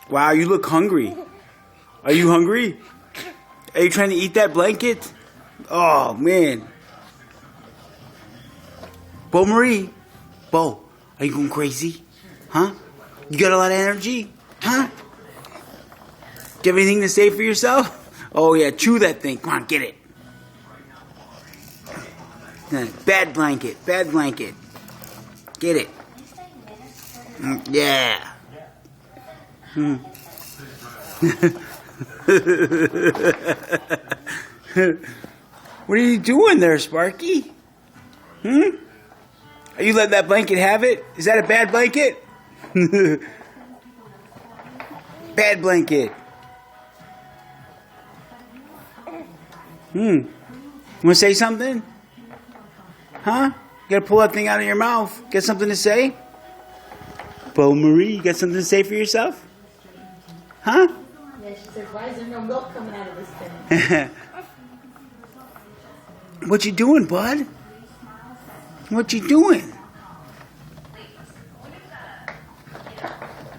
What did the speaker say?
Wow, you look hungry. Are you hungry? Are you trying to eat that blanket? Oh, man. Bo Marie. Bo, are you going crazy? Huh? You got a lot of energy? Huh? Do you have anything to say for yourself? Oh, yeah, chew that thing. Come on, get it. Bad blanket. Bad blanket. Get it. Yeah. What are you doing there, Sparky? Are you letting that blanket have it? Is that a bad blanket? Bad blanket. You want to say something? Huh? You gotta pull that thing out of your mouth. Got something to say? Bo Marie, you got something to say for yourself? Huh? Yeah, she said, why is there no milk coming out of this thing? What you doing, bud? What you doing?